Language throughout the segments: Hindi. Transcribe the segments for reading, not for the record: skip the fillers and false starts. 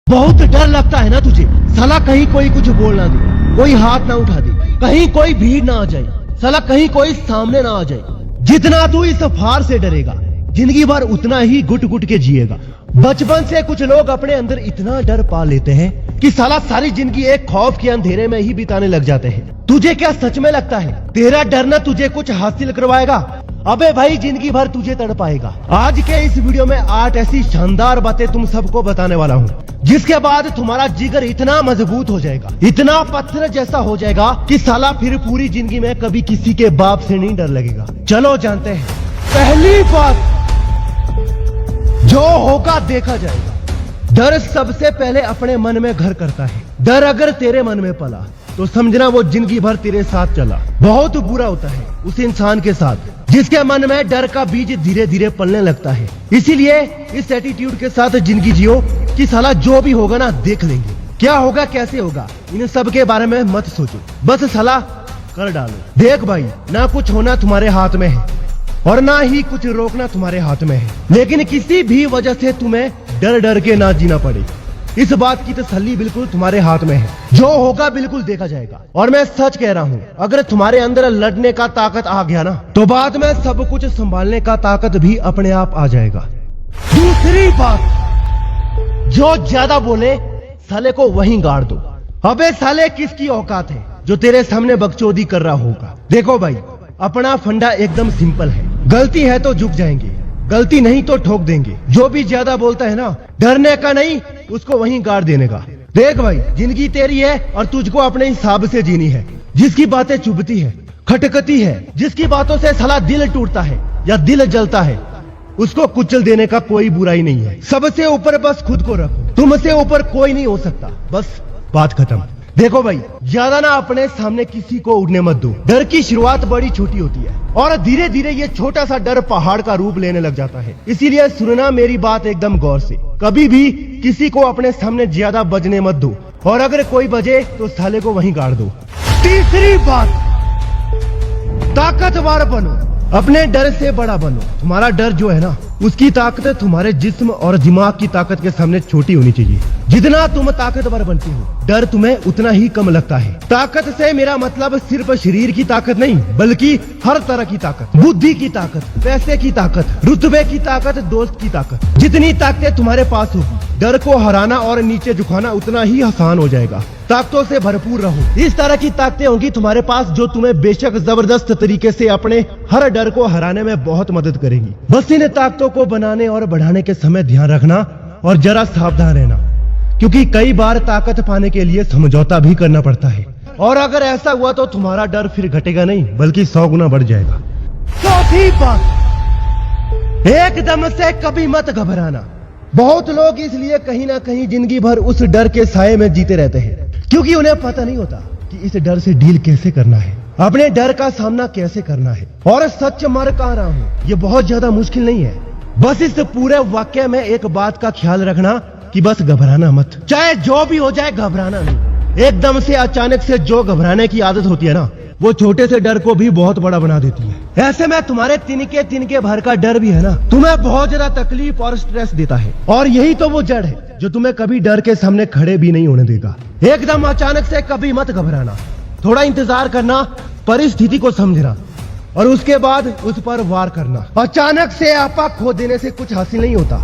बहुत डर लगता है ना तुझे? साला कहीं कोई कुछ बोल ना दे, कोई हाथ ना उठा दे, कहीं कोई भीड़ ना आ जाए, साला कहीं कोई सामने ना आ जाए। जितना तू इस फार से डरेगा, जिंदगी भर उतना ही गुट गुट के जिएगा। बचपन से कुछ लोग अपने अंदर इतना डर पा लेते हैं कि साला सारी जिंदगी एक खौफ के अंधेरे में ही बिताने लग जाते हैं। तुझे क्या सच में लगता है तेरा डर ना तुझे कुछ हासिल करवाएगा? अबे भाई, जिंदगी भर तुझे तड़पाएगा। आज के इस वीडियो में 8 ऐसी शानदार बातें तुम सबको बताने वाला हूँ, जिसके बाद तुम्हारा जिगर इतना मजबूत हो जाएगा, इतना पत्थर जैसा हो जाएगा कि साला फिर पूरी जिंदगी में कभी किसी के बाप से नहीं डर लगेगा। चलो जानते हैं। पहली बात, जो होगा देखा जाएगा। डर सबसे पहले अपने मन में घर करता है। डर अगर तेरे मन में पला तो समझना वो जिंदगी भर तेरे साथ चला। बहुत बुरा होता है उस इंसान के साथ जिसके मन में डर का बीज धीरे धीरे पलने लगता है। इसीलिए इस एटीट्यूड के साथ जिंदगी जियो कि साला जो भी होगा ना देख लेंगे, क्या होगा कैसे होगा इन सब के बारे में मत सोचो, बस साला कर डालो। देख भाई, ना कुछ होना तुम्हारे हाथ में है और ना ही कुछ रोकना तुम्हारे हाथ में है, लेकिन किसी भी वजह से तुम्हें डर डर के ना जीना पड़े, इस बात की तसल्ली बिल्कुल तुम्हारे हाथ में है। जो होगा बिल्कुल देखा जाएगा। और मैं सच कह रहा हूँ, अगर तुम्हारे अंदर लड़ने का ताकत आ गया ना तो बाद में सब कुछ संभालने का ताकत भी अपने आप आ जाएगा। दूसरी बात, जो ज्यादा बोले साले को वहीं गाड़ दो। अबे साले, किसकी औकात है जो तेरे सामने बकचोदी कर रहा होगा? देखो भाई, अपना फंडा एकदम सिंपल है। गलती है तो झुक जाएंगे, गलती नहीं तो ठोक देंगे। जो भी ज्यादा बोलता है ना, डरने का नहीं, उसको वहीं गाड़ देने का। देख भाई, जिंदगी तेरी है और तुझको अपने हिसाब से जीनी है। जिसकी बातें चुभती है, खटकती है, जिसकी बातों से साला दिल टूटता है या दिल जलता है, उसको कुचल देने का कोई बुराई नहीं है। सबसे ऊपर बस खुद को रखो, तुमसे ऊपर कोई नहीं हो सकता, बस बात खत्म। देखो भाई, ज्यादा ना अपने सामने किसी को उड़ने मत दो। डर की शुरुआत बड़ी छोटी होती है और धीरे धीरे ये छोटा सा डर पहाड़ का रूप लेने लग जाता है। इसीलिए सुनना मेरी बात एकदम गौर से। कभी भी किसी को अपने सामने ज्यादा बजने मत दो, और अगर कोई बजे तो साले को वहीं गाड़ दो। तीसरी बात, ताकतवर बनो, अपने डर से बड़ा बनो। तुम्हारा डर जो है ना, उसकी ताकत तुम्हारे जिस्म और दिमाग की ताकत के सामने छोटी होनी चाहिए। जितना तुम ताकतवर बनते हो, डर तुम्हें उतना ही कम लगता है। ताकत से मेरा मतलब सिर्फ शरीर की ताकत नहीं, बल्कि हर तरह की ताकत, बुद्धि की ताकत, पैसे की ताकत, रुतबे की ताकत, दोस्त की ताकत। जितनी ताकतें तुम्हारे पास होगी, डर को हराना और नीचे झुकाना उतना ही आसान हो जाएगा। ताकतों से भरपूर रहो। इस तरह की ताकतें होंगी तुम्हारे पास जो तुम्हें बेशक जबरदस्त तरीके से अपने हर डर को हराने में बहुत मदद करेगी। बस इन ताकतों को बनाने और बढ़ाने के समय ध्यान रखना और जरा सावधान रहना, क्योंकि कई बार ताकत पाने के लिए समझौता भी करना पड़ता है। और अगर ऐसा हुआ तो तुम्हारा डर फिर घटेगा नहीं, बल्कि 100 गुना बढ़ जाएगा। चौथी बात, एकदम से कभी मत घबराना। बहुत लोग इसलिए कहीं ना कहीं जिंदगी भर उस डर के साये में जीते रहते हैं, क्योंकि उन्हें पता नहीं होता कि इस डर से डील कैसे करना है, अपने डर का सामना कैसे करना है। और सच मर कह रहा हूँ, ये बहुत ज्यादा मुश्किल नहीं है। बस इस पूरे वाक्य में एक बात का ख्याल रखना कि बस घबराना मत। चाहे जो भी हो जाए, घबराना नहीं। एकदम से अचानक से जो घबराने की आदत होती है ना, वो छोटे से डर को भी बहुत बड़ा बना देती है। ऐसे में तुम्हारे तिनके भर का डर भी है ना, तुम्हें बहुत ज्यादा तकलीफ और स्ट्रेस देता है। और यही तो वो जड़ है जो तुम्हें कभी डर के सामने खड़े भी नहीं होने देगा। एकदम अचानक से कभी मत घबराना, थोड़ा इंतजार करना, परिस्थिति को समझना और उसके बाद उस पर वार करना। अचानक से आपा खो देने से कुछ हासिल नहीं होता।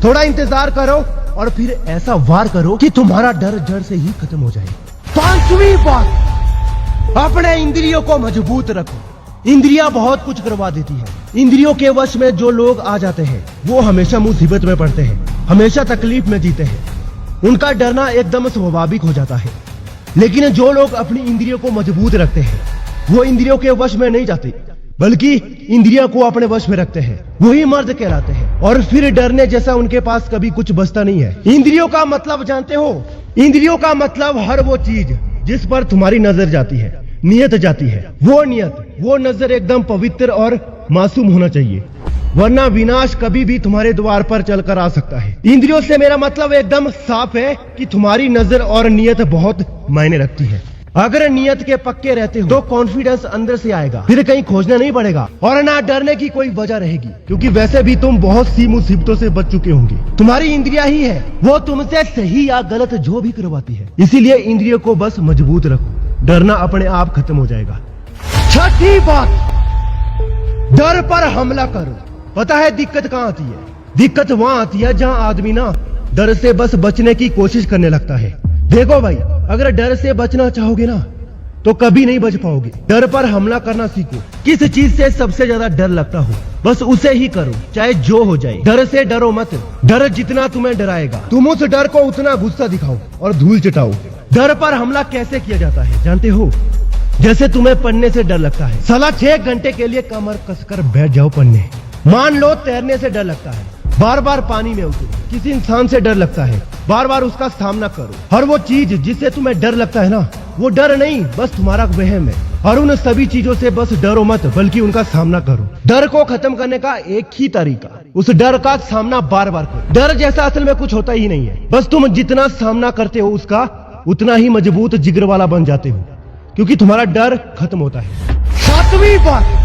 थोड़ा इंतजार करो और फिर ऐसा वार करो कि तुम्हारा डर जड़ से ही खत्म हो जाए। पांचवी बात, अपने इंद्रियों को मजबूत रखो। इंद्रियां बहुत कुछ करवा देती है। इंद्रियों के वश में जो लोग आ जाते हैं वो हमेशा मुसीबत में पड़ते हैं, हमेशा तकलीफ में जीते हैं। उनका डरना एकदम स्वाभाविक हो जाता है। लेकिन जो लोग अपनी इंद्रियों को मजबूत रखते हैं, वो इंद्रियों के वश में नहीं जाते, बल्कि इंद्रियों को अपने वश में रखते हैं, वही मर्द कहलाते हैं। और फिर डरने जैसा उनके पास कभी कुछ बचता नहीं है। इंद्रियों का मतलब जानते हो? इंद्रियों का मतलब हर वो चीज जिस पर तुम्हारी नजर जाती है, नियत जाती है। वो नियत, वो नजर एकदम पवित्र और मासूम होना चाहिए, वरना विनाश कभी भी तुम्हारे द्वार पर चलकर आ सकता है। इंद्रियों से मेरा मतलब एकदम साफ है कि तुम्हारी नजर और नियत बहुत मायने रखती है। अगर नियत के पक्के रहते हो तो कॉन्फिडेंस अंदर से आएगा, फिर कहीं खोजना नहीं पड़ेगा और ना डरने की कोई वजह रहेगी, क्योंकि वैसे भी तुम बहुत सी मुसीबतों से बच चुके होंगे। तुम्हारी इंद्रियां ही है वो तुमसे सही या गलत जो भी करवाती है, इसीलिए इंद्रियों को बस मजबूत रखो, डरना अपने आप खत्म हो जाएगा। छठी बात, डर पर हमला करो। पता है दिक्कत कहाँ आती है? दिक्कत वहां आती है जहां आदमी ना डर से बस बचने की कोशिश करने लगता है। देखो भाई, अगर डर से बचना चाहोगे ना तो कभी नहीं बच पाओगे। डर पर हमला करना सीखो। किस चीज से सबसे ज्यादा डर लगता हो बस उसे ही करो, चाहे जो हो जाए। डर से डरो मत। डर जितना तुम्हें डराएगा तुम उस डर को उतना गुस्सा दिखाओ और धूल चटाओ। डर पर हमला कैसे किया जाता है जानते हो? जैसे तुम्हें पढ़ने से डर लगता है, साला 6 घंटे के लिए कमर कसकर बैठ जाओ पढ़ने। मान लो तैरने से डर लगता है, बार बार पानी में उतरो। किसी इंसान से डर लगता है, बार बार उसका सामना करो। हर वो चीज जिससे तुम्हें डर लगता है ना, वो डर नहीं बस तुम्हारा वहम है। और उन सभी चीजों से बस डरो मत, बल्कि उनका सामना करो। डर को खत्म करने का एक ही तरीका, उस डर का सामना बार बार करो। डर जैसा असल में कुछ होता ही नहीं है, बस तुम जितना सामना करते हो उसका उतना ही मजबूत जिगर वाला बन जाते हो, क्योंकि तुम्हारा डर खत्म होता है। 7वीं बात,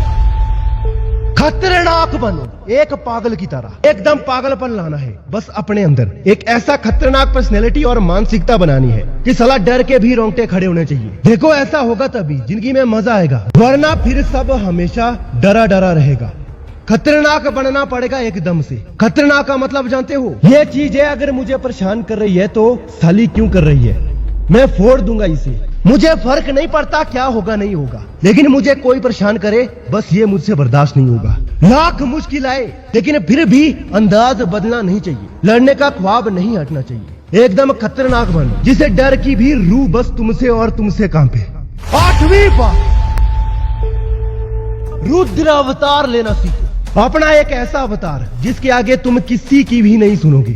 खतरनाक बनो, एक पागल की तरह। एकदम पागलपन लाना है बस अपने अंदर। एक ऐसा खतरनाक पर्सनैलिटी और मानसिकता बनानी है कि साला डर के भी रोंगटे खड़े होने चाहिए। देखो ऐसा होगा तभी जिंदगी में मजा आएगा, वरना फिर सब हमेशा डरा डरा रहेगा। खतरनाक बनना पड़ेगा एकदम से। खतरनाक का मतलब जानते हो? ये चीज है अगर मुझे परेशान कर रही है तो साली क्यों कर रही है, मैं फोड़ दूंगा इसे। मुझे फर्क नहीं पड़ता क्या होगा नहीं होगा, लेकिन मुझे कोई परेशान करे बस ये मुझसे बर्दाश्त नहीं होगा। लाख मुश्किल आए लेकिन फिर भी अंदाज बदलना नहीं चाहिए, लड़ने का ख्वाब नहीं हटना चाहिए। एकदम खतरनाक बन जिसे डर की भी रूह बस तुमसे और तुमसे कांपे। 8वीं बात, रुद्र अवतार लेना सीखो। अपना एक ऐसा अवतार जिसके आगे तुम किसी की भी नहीं सुनोगे,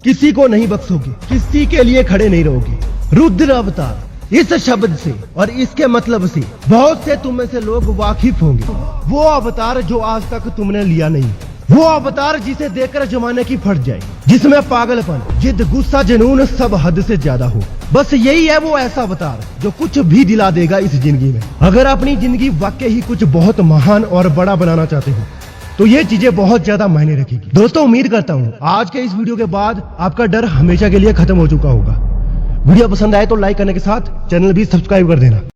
किसी को नहीं बख्शोगे, किसी के लिए खड़े नहीं रहोगे। रुद्र अवतार, इस शब्द से और इसके मतलब से बहुत से तुम में से लोग वाकिफ होंगे। वो अवतार जो आज तक तुमने लिया नहीं, वो अवतार जिसे देखकर जमाने की फट जाए, जिसमें पागलपन, जिद, गुस्सा, जुनून सब हद से ज्यादा हो। बस यही है वो ऐसा अवतार जो कुछ भी दिला देगा इस जिंदगी में। अगर अपनी जिंदगी वाकई ही कुछ बहुत महान और बड़ा बनाना चाहते हो तो ये चीजें बहुत ज्यादा मायने रखेगी। दोस्तों उम्मीद करता हूँ आज के इस वीडियो के बाद आपका डर हमेशा के लिए खत्म हो चुका होगा। वीडियो पसंद आए तो लाइक करने के साथ चैनल भी सब्सक्राइब कर देना।